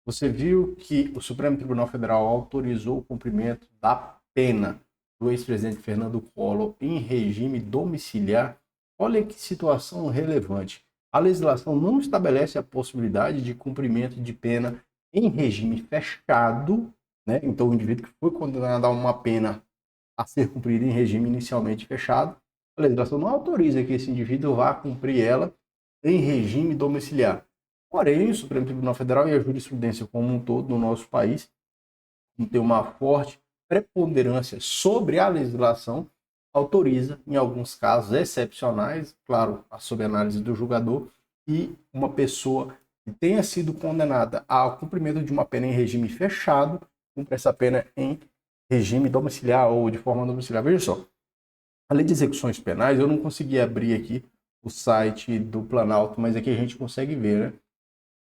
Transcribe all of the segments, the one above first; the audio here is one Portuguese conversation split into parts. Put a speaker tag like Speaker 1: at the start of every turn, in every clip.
Speaker 1: Você viu que o Supremo Tribunal Federal autorizou o cumprimento da pena do ex-presidente Fernando Collor em regime domiciliar? Olha que situação relevante. A legislação não estabelece a possibilidade de cumprimento de pena em regime fechado, né? Então, o indivíduo que foi condenado a uma pena a ser cumprida em regime inicialmente fechado, a legislação não autoriza que esse indivíduo vá cumprir ela em regime domiciliar. Porém, o Supremo Tribunal Federal e a jurisprudência como um todo no nosso país tem uma forte preponderância sobre a legislação, autoriza, em alguns casos excepcionais, claro, sob análise do julgador, que uma pessoa que tenha sido condenada ao cumprimento de uma pena em regime fechado, cumpra essa pena em regime domiciliar ou de forma domiciliar. Veja só, a lei de execuções penais, eu não consegui abrir aqui o site do Planalto, mas aqui a gente consegue ver, né?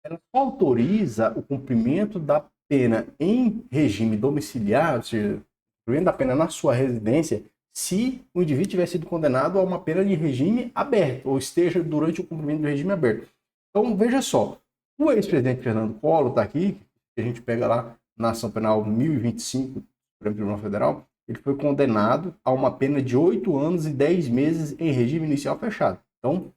Speaker 1: Ela autoriza o cumprimento da pena em regime domiciliar, ou seja, o cumprimento da pena na sua residência, se o indivíduo tiver sido condenado a uma pena de regime aberto, ou esteja durante o cumprimento do regime aberto. Então, veja só, o ex-presidente Fernando Collor está aqui, que a gente pega lá na ação penal 1025 do Supremo Tribunal Federal, ele foi condenado a uma pena de 8 anos e 10 meses em regime inicial fechado. Então,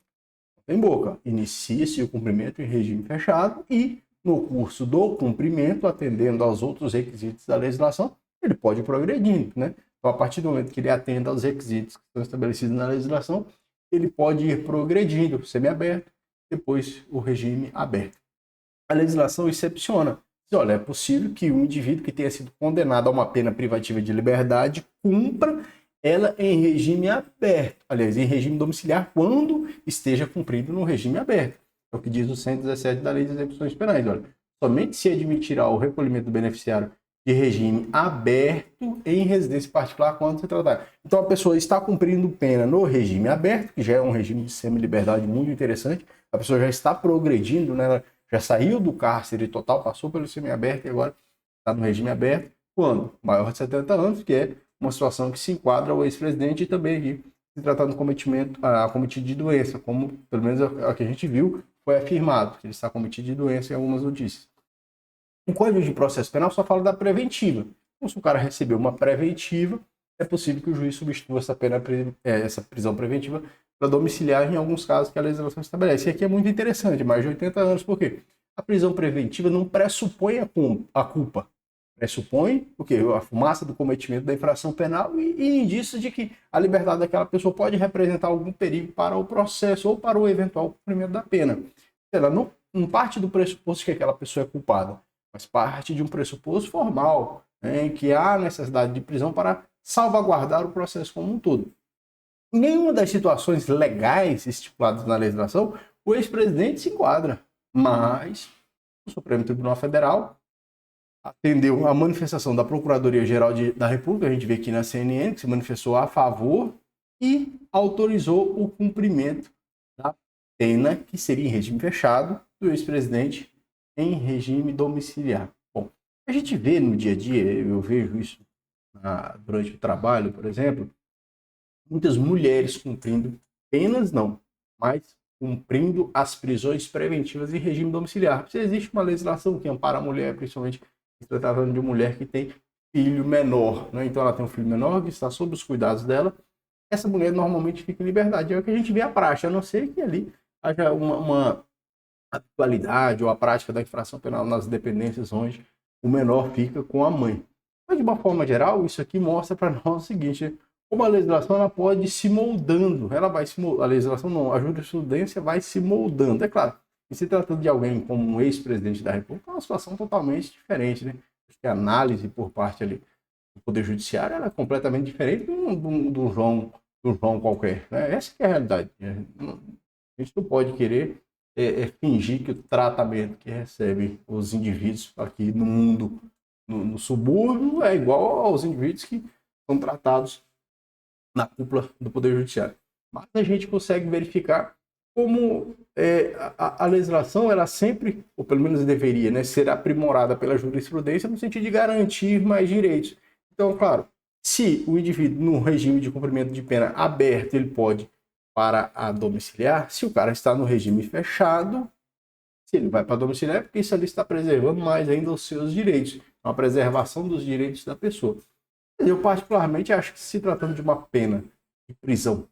Speaker 1: em boca, inicia-se o cumprimento em regime fechado e, no curso do cumprimento, atendendo aos outros requisitos da legislação, ele pode ir progredindo, né? Então, a partir do momento que ele atenda aos requisitos que estão estabelecidos na legislação, ele pode ir progredindo, semiaberto, depois o regime aberto. A legislação excepciona. Diz, olha, é possível que um indivíduo que tenha sido condenado a uma pena privativa de liberdade cumpra ela em regime aberto, aliás, em regime domiciliar, quando esteja cumprido no regime aberto. É o que diz o 117 da Lei de Execuções Penais. Olha, somente se admitirá o recolhimento do beneficiário de regime aberto em residência particular quando se tratar. Então, a pessoa está cumprindo pena no regime aberto, que já é um regime de semi-liberdade muito interessante, a pessoa já está progredindo, né? Já saiu do cárcere total, passou pelo semiaberto e agora está no regime aberto. Quando? Maior de 70 anos, que é uma situação que se enquadra ao ex-presidente e também aqui se tratando de cometimento, cometido de doença, como pelo menos a que a gente viu, foi afirmado que ele está cometido de doença em algumas notícias. O Código de Processo Penal só fala da preventiva. Então, se o cara recebeu uma preventiva, é possível que o juiz substitua essa pena, essa prisão preventiva para domiciliar em alguns casos que a legislação estabelece. E aqui é muito interessante, mais de 80 anos, por quê? A prisão preventiva não pressupõe a culpa. Pressupõe o quê? A fumaça do cometimento da infração penal e indícios de que a liberdade daquela pessoa pode representar algum perigo para o processo ou para o eventual cumprimento da pena. Ela não parte do pressuposto de que aquela pessoa é culpada, mas parte de um pressuposto formal, né, em que há necessidade de prisão para salvaguardar o processo como um todo. Em nenhuma das situações legais estipuladas na legislação, o ex-presidente se enquadra, mas o Supremo Tribunal Federal atendeu a manifestação da Procuradoria-Geral da República, a gente vê aqui na CNN, que se manifestou a favor e autorizou o cumprimento da pena, que seria em regime fechado, do ex-presidente em regime domiciliar. Bom, a gente vê no dia a dia, eu vejo isso durante o trabalho, por exemplo, muitas mulheres cumprindo penas, não, mas cumprindo as prisões preventivas em regime domiciliar. Se existe uma legislação que ampara a mulher, principalmente se tratando de mulher que tem filho menor, né? Então ela tem um filho menor que está sob os cuidados dela, essa mulher normalmente fica em liberdade. É o que a gente vê a praxe, a não ser que ali haja uma atualidade ou a prática da infração penal nas dependências onde o menor fica com a mãe. Mas, de uma forma geral, isso aqui mostra para nós o seguinte: como a legislação ela pode se moldando, ela vai se moldando, a legislação não, a jurisprudência vai se moldando. É claro, e se tratando de alguém como um ex-presidente da República, é uma situação totalmente diferente, né? A análise por parte ali do Poder Judiciário ela é completamente diferente do João qualquer. Né? Essa é a realidade. A gente não pode querer fingir que o tratamento que recebem os indivíduos aqui no mundo, no subúrbio, é igual aos indivíduos que são tratados na cúpula do Poder Judiciário. Mas a gente consegue verificar como a legislação, ela sempre, ou pelo menos deveria, né, ser aprimorada pela jurisprudência no sentido de garantir mais direitos. Então, claro, se o indivíduo, no regime de cumprimento de pena aberto, ele pode para a domiciliar, se o cara está no regime fechado, Se ele vai para domiciliar, é porque isso ali está preservando mais ainda os seus direitos, uma preservação dos direitos da pessoa. Eu particularmente acho que se tratando de uma pena de prisão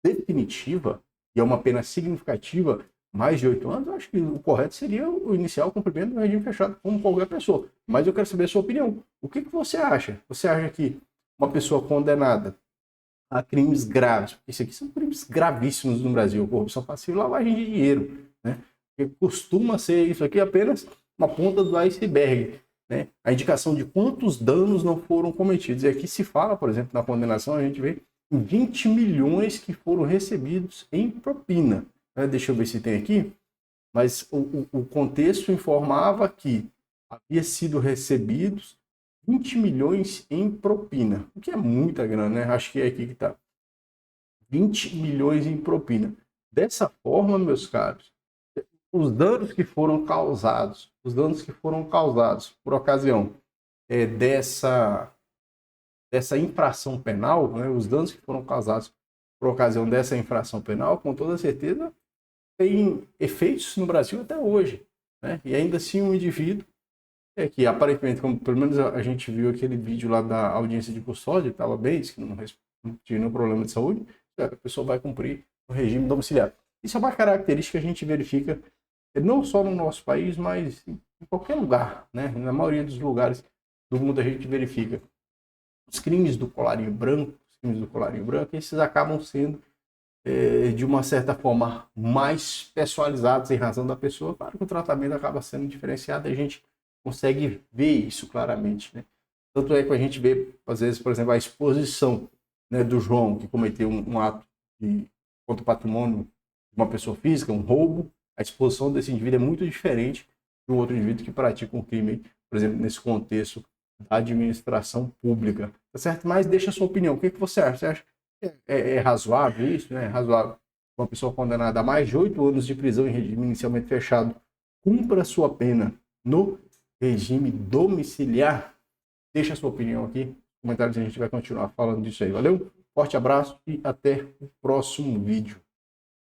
Speaker 1: definitiva, e é uma pena significativa, mais de 8 anos, eu acho que o correto seria o iniciar o cumprimento do regime fechado como qualquer pessoa. Mas eu quero saber a sua opinião. O que você acha? Você acha que uma pessoa condenada a crimes graves, porque isso aqui são crimes gravíssimos no Brasil, corrupção passiva e lavagem de dinheiro, né? Porque costuma ser isso aqui apenas uma ponta do iceberg, né? A indicação de quantos danos não foram cometidos. E aqui se fala, por exemplo, na condenação, a gente vê 20 milhões que foram recebidos em propina. Deixa eu ver se tem aqui, mas o contexto informava que havia sido recebidos 20 milhões em propina, o que é muita grana, né? Acho que é aqui que está. 20 milhões em propina. Dessa forma, meus caros, os danos que foram causados por ocasião dessa infração penal, né, os danos que foram causados por ocasião dessa infração penal, com toda certeza, tem efeitos no Brasil até hoje, né? E ainda assim um indivíduo que aparentemente, como pelo menos a gente viu aquele vídeo lá da audiência de custódia, estava bem, que não tinha nenhum problema de saúde, a pessoa vai cumprir o regime domiciliar. Isso é uma característica que a gente verifica não só no nosso país, mas em qualquer lugar, né? Na maioria dos lugares do mundo a gente verifica os crimes do colarinho branco, esses acabam sendo de uma certa forma mais pessoalizados em razão da pessoa. Claro que o tratamento acaba sendo diferenciado e a gente consegue ver isso claramente, né? Tanto é que a gente vê, às vezes, por exemplo, a exposição, né, do João, que cometeu um ato contra o patrimônio de uma pessoa física, um roubo. A exposição desse indivíduo é muito diferente de um outro indivíduo que pratica um crime, por exemplo, nesse contexto da administração pública. Tá certo? Mas deixa a sua opinião. O que você acha? Você acha que é razoável isso? Né? É razoável uma pessoa condenada a mais de 8 anos de prisão em regime inicialmente fechado cumpra sua pena no regime domiciliar? Deixa a sua opinião aqui. Nos comentários a gente vai continuar falando disso aí. Valeu? Forte abraço e até o próximo vídeo.